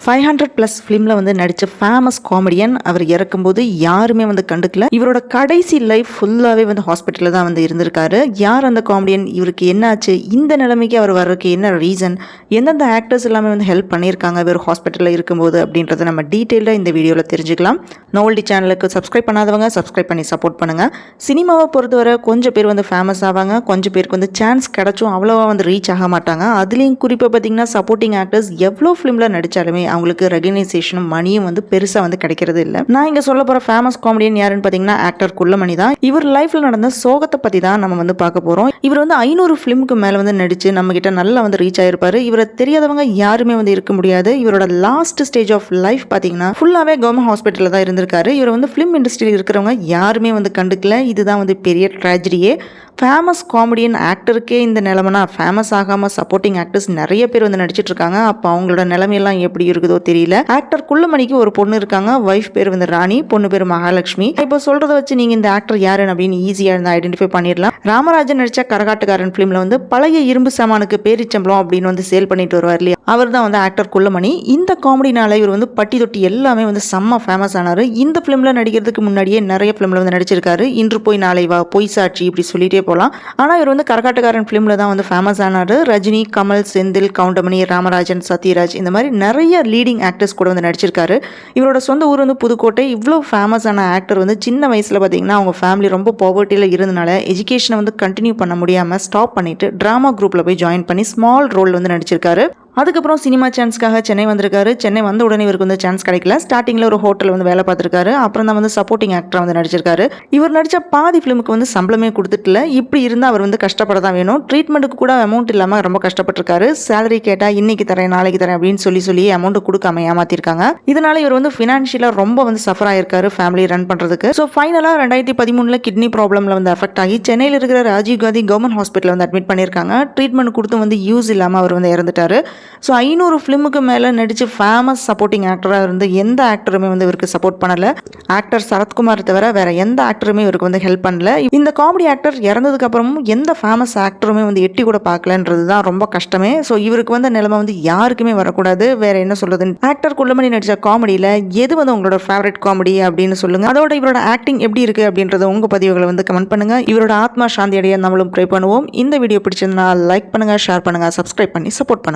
500+ ஃபிலிமில் வந்து நடித்த ஃபேமஸ் காமெடியன். அவர் இறக்கும்போது யாருமே வந்து கண்டுக்கல. இவரோட கடைசி லைஃப் ஃபுல்லாகவே வந்து ஹாஸ்பிட்டலில் தான் வந்து இருந்திருக்காரு. யார் அந்த காமெடியன், இவருக்கு என்னாச்சு, இந்த நிலைமைக்கு அவர் வர்றதுக்கு என்ன ரீசன், எந்தெந்த ஆக்டர்ஸ் எல்லாமே வந்து ஹெல்ப் பண்ணியிருக்காங்க இவர் ஹாஸ்பிட்டலில் இருக்கும்போது அப்படின்றத நம்ம டீட்டெயிலாக இந்த வீடியோவில் தெரிஞ்சுக்கலாம். நோவல்டி சேனலுக்கு சப்ஸ்கிரைப் பண்ணாதவங்க சப்ஸ்கிரைப் பண்ணி சப்போர்ட் பண்ணுங்கள். சினிமாவை பொறுத்தவரை கொஞ்சம் பேர் வந்து ஃபேமஸ் ஆவாங்க, கொஞ்சம் பேருக்கு வந்து சான்ஸ் கிடச்சும் அவ்வளோவா வந்து ரீச் ஆக மாட்டாங்க. அதுலேயும் குறிப்பாக பார்த்தீங்கன்னா சப்போர்ட்டிங் ஆக்டர்ஸ் எவ்வளோ ஃபிலிமில் நடித்தாலுமே அவங்களுக்கு ரெகனைசேஷனும் மணியும் வந்து பெருசாக வந்து கிடைக்கிறது இல்லை. நான் இங்கே சொல்ல போகிற ஃபேமஸ் காமெடியன் யாருன்னு பார்த்தீங்கன்னா ஆக்டர் குள்ளமணி தான். இவர் லைஃப்பில் நடந்த சோகத்தை பற்றி தான் நம்ம வந்து பார்க்க போகிறோம். இவர் வந்து 500 ஃபிலிமுக்கு மேலே வந்து நடித்து நம்மக்கிட்ட நல்லா வந்து ரீச் ஆகிருப்பார். இவரை தெரியாதவங்க யாருமே வந்து இருக்க முடியாது. இவரோட லாஸ்ட் ஸ்டேஜ் ஆஃப் லைஃப் பார்த்தீங்கன்னா ஃபுல்லாகவே கவர்மெண்ட் ஹாஸ்பிட்டலில் தான் இருந்திருக்காரு. இவர் வந்து ஃபிலிம் இண்டஸ்ட்ரியில் இருக்கிறவங்க யாருமே வந்து கண்டுக்கல. இதுதான் வந்து பெரிய ட்ராஜடியே. ஃபேமஸ் காமெடியன் ஆக்டருக்கே இந்த நிலைமைனா ஃபேமஸ் ஆகாமல் சப்போர்ட்டிங் ஆக்டர்ஸ் நிறைய பேர் வந்து நடிச்சிட்டு இருக்காங்க. அப்போ அவங்களோட நிலைமையெல்லாம் எப்படி இருக்குதோ தெரியல. ஆக்டர் குள்ளமணிக்கு ஒரு பொண்ணு இருக்காங்க. வைஃப் பேர் வந்து ராணி, பொண்ணு பேர் மகாலட்சுமி. இப்போ சொல்றத வச்சு நீங்க இந்த ஆக்டர் யாருன்னு அப்படின்னு ஈஸியாக இருந்து ஐடென்டிஃபை பண்ணிடலாம். ராமராஜன் நடிச்ச கரகாட்டுக்காரன் ஃபிலிம்ல வந்து பழைய இரும்பு சாமானுக்கு பேரிச்சம்பளம் அப்படின்னு வந்து சேல் பண்ணிட்டு வருவார் இல்லையா, அவர் தான் வந்து ஆக்டர் குள்ளமணி. இந்த காமெடினால இவர் வந்து பட்டி தொட்டி எல்லாமே வந்து செம்ம ஃபேமஸ் ஆனாரு. இந்த ஃபிலிம்ல நடிக்கிறதுக்கு முன்னாடியே நிறைய ஃபிலிம்ல வந்து நடிச்சிருக்காரு. இன்று போய் நாளை வா, பொய் சாட்சி, இப்படி சொல்லிட்டே போகலாம். ஆனால் இவர் வந்து கரகாட்டுக்காரன் ஃபிலிம்ல தான் வந்து ஃபேமஸ் ஆனாரு. ரஜினி, கமல், செந்தில், கவுண்டமணி, ராமராஜன், சத்யராஜ் இந்த மாதிரி நிறைய லீடிங் ஆக்டர்ஸ் கூட வந்து நடிச்சிருக்காரு. இவரோட சொந்த ஊர் வந்து புதுக்கோட்டை. இவ்வளோ ஃபேமஸான ஆக்டர் வந்து சின்ன வயசில் பார்த்தீங்கன்னா அவங்க ஃபேமிலி ரொம்ப பாவர்ட்டியில் இருந்தனால எஜுகேஷனை வந்து கண்டினியூ பண்ண முடியாமல் ஸ்டாப் பண்ணிட்டு ட்ராமா குரூப்பில் போய் ஜாயின் பண்ணி ஸ்மால் ரோல் வந்து நடிச்சிருக்காரு. அதுக்கப்புறம் சினிமா சான்ஸ்க்காக சென்னை வந்திருக்காரு. சென்னை வந்த உடனே இவருக்கு வந்து சான்ஸ் கிடைக்கல. ஸ்டார்டிங்கில் ஒரு ஹோட்டல் வந்து வேலை பார்த்துருக்காரு. அப்புறம் தான் வந்து சப்போர்ட்டிங் ஆக்டராக வந்து நடிச்சிருக்காரு. இவர் நடித்த பாதி ஃபிலிமுக்கு வந்து சம்பளமே கொடுத்துட்டுல. இப்படி இருந்தால் அவர் வந்து கஷ்டப்பட தான் வேணும். ட்ரீட்மெண்ட்டுக்கு கூட அமௌண்ட் இல்லாமல் ரொம்ப கஷ்டப்பட்டிருக்காரு. சேலரி கேட்டால் இன்னைக்கு தரேன் நாளைக்கு தரேன் அப்படின்னு சொல்லி அமௌண்ட் கொடுக்காம ஏமாத்திருக்காங்க. இதனால இவர் வந்து ஃபினான்ஷியலாக ரொம்ப வந்து சஃபர் ஆயிருக்காரு ஃபேமிலி ரன் பண்ணுறதுக்கு. ஸோ ஃபைனலாக 2013 கிட்னி ப்ராப்ளமில் வந்து அஃபெக்ட் ஆகி சென்னையில் இருக்கிற ராஜீவ் காந்தி கவர்மெண்ட் ஹாஸ்பிட்டலில் வந்து அட்மிட் பண்ணியிருக்காங்க. ட்ரீட்மெண்ட் கொடுத்து வந்து யூஸ் இல்லாமல் அவர் வந்து இறந்துட்டாரு. ஸோ 500 ஃபிலிமுக்கு மேலே நடித்து ஃபேமஸ் சப்போர்ட்டிங் ஆக்டராக இருந்து எந்த ஆக்டருமே வந்து இவருக்கு சப்போர்ட் பண்ணலை. ஆக்டர் சரத்குமார் தவிர வேற எந்த ஆக்டருமே இவருக்கு வந்து ஹெல்ப் பண்ணல. இந்த காமெடி ஆக்டர் இறந்ததுக்கு அப்புறமும் எந்த ஃபேமஸ் ஆக்டருமே வந்து எட்டி கூட பார்க்கலன்றது தான் ரொம்ப கஷ்டமே. ஸோ இவருக்கு வந்து நிலைமை வந்து யாருக்குமே வரக்கூடாது. வேற என்ன சொல்றது, ஆக்டர் குள்ளமணி நடித்த காமெடியில் எது வந்து உங்களோட ஃபேவரட் காமெடி அப்படின்னு சொல்லுங்க. அதோட இவரோட ஆக்டிங் எப்படி இருக்கு அப்படின்றத உங்க பதிவுகளை வந்து கமெண்ட் பண்ணுங்க. இவரோட ஆத்மா சாந்தி அடைய நம்மளும் ப்ரே பண்ணுவோம். இந்த வீடியோ பிடிச்சிருந்தா லைக் பண்ணுங்க, ஷேர் பண்ணுங்க, சப்ஸ்கிரைப் பண்ணி சப்போர்ட் பண்ணுங்க.